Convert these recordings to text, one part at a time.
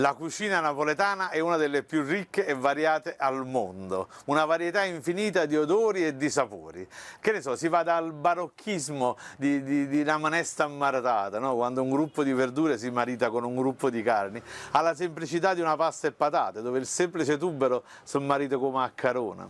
La cucina napoletana è una delle più ricche e variate al mondo, una varietà infinita di odori e di sapori. Che ne so, si va dal barocchismo di una manesta ammaratata, no? Quando un gruppo di verdure si marita con un gruppo di carni, alla semplicità di una pasta e patate, dove il semplice tubero sommarito con maccherona.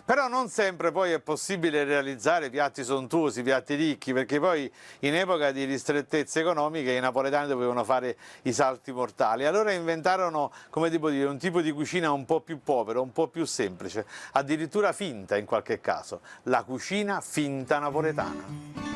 Però non sempre poi è possibile realizzare piatti sontuosi, piatti ricchi, perché poi in epoca di ristrettezze economiche i napoletani dovevano fare i salti mortali. Allora inventarono, come devo dire, un tipo di cucina un po' più povero, un po' più semplice, addirittura finta in qualche caso, la cucina finta napoletana.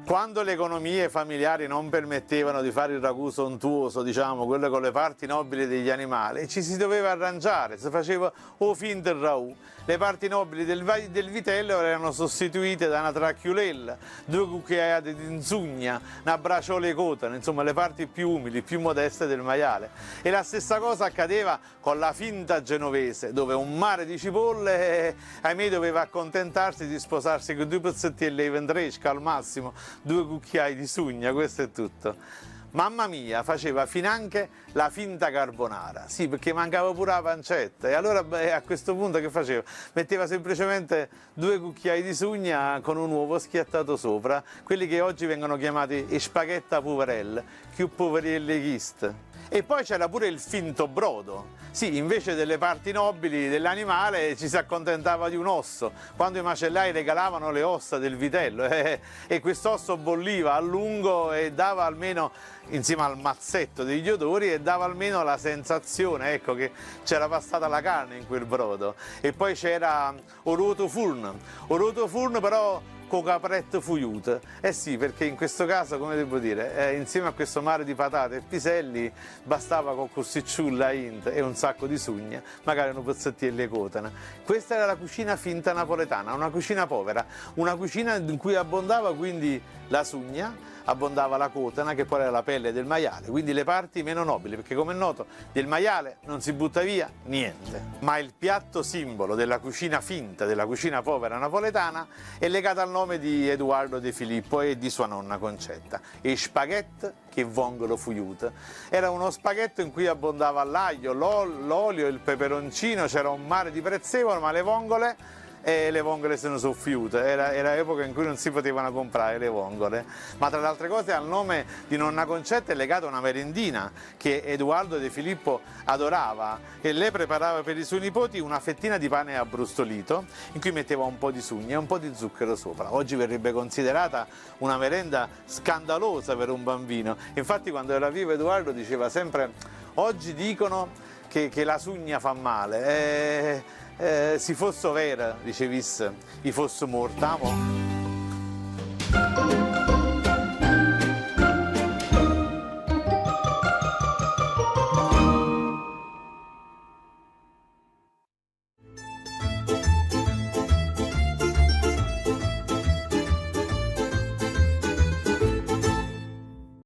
Quando le economie familiari non permettevano di fare il ragù sontuoso, diciamo, quello con le parti nobili degli animali, ci si doveva arrangiare, si faceva o finto il ragù. Le parti nobili del vitello erano sostituite da una tracchiulella, 2 cucchiaiate di insugna, una braciola e cotone, insomma le parti più umili, più modeste del maiale. E la stessa cosa accadeva con la finta genovese, dove un mare di cipolle, ahimè, doveva accontentarsi di sposarsi con 2 pezzettini di ventresca al massimo, 2 cucchiai di sugna, questo è tutto. Mamma mia, faceva finanche la finta carbonara, sì, perché mancava pure la pancetta, e allora a questo punto che faceva? Metteva semplicemente 2 cucchiai di sugna con un uovo schiattato sopra, quelli che oggi vengono chiamati spaghetti a poverelle, più poverelle chist. E poi c'era pure il finto brodo. Sì, invece delle parti nobili dell'animale ci si accontentava di un osso, quando i macellai regalavano le ossa del vitello e quest'osso bolliva a lungo e dava almeno, insieme al mazzetto degli odori, e dava almeno la sensazione, ecco, che c'era passata la carne in quel brodo. E poi c'era Oroto Furn però con capretto fuiuto. Eh sì, perché in questo caso, come devo dire, insieme a questo mare di patate e piselli bastava con corsicciulla e un sacco di sugna, magari un pezzettino di cotana. Questa era la cucina finta napoletana, una cucina povera, una cucina in cui abbondava quindi la sugna, abbondava la cotana, che poi era la pelle del maiale, quindi le parti meno nobili, perché come è noto del maiale non si butta via niente. Ma il piatto simbolo della cucina finta, della cucina povera napoletana, è legato al nome di Edoardo De Filippo e di sua nonna Concetta, e spaghetti che vongolo fuiute. Era uno spaghetto in cui abbondava l'aglio, l'olio, il peperoncino, c'era un mare di prezzemolo, ma le vongole sono soffiute, era epoca in cui non si potevano comprare le vongole. Ma tra le altre cose al nome di nonna Concetta è legata una merendina che Edoardo De Filippo adorava, e lei preparava per i suoi nipoti una fettina di pane abbrustolito in cui metteva un po' di sugna e un po' di zucchero sopra. Oggi verrebbe considerata una merenda scandalosa per un bambino. Infatti quando era vivo Edoardo diceva sempre: oggi dicono che la sugna fa male, se fosse vera, dicevis, i fosse mortamo.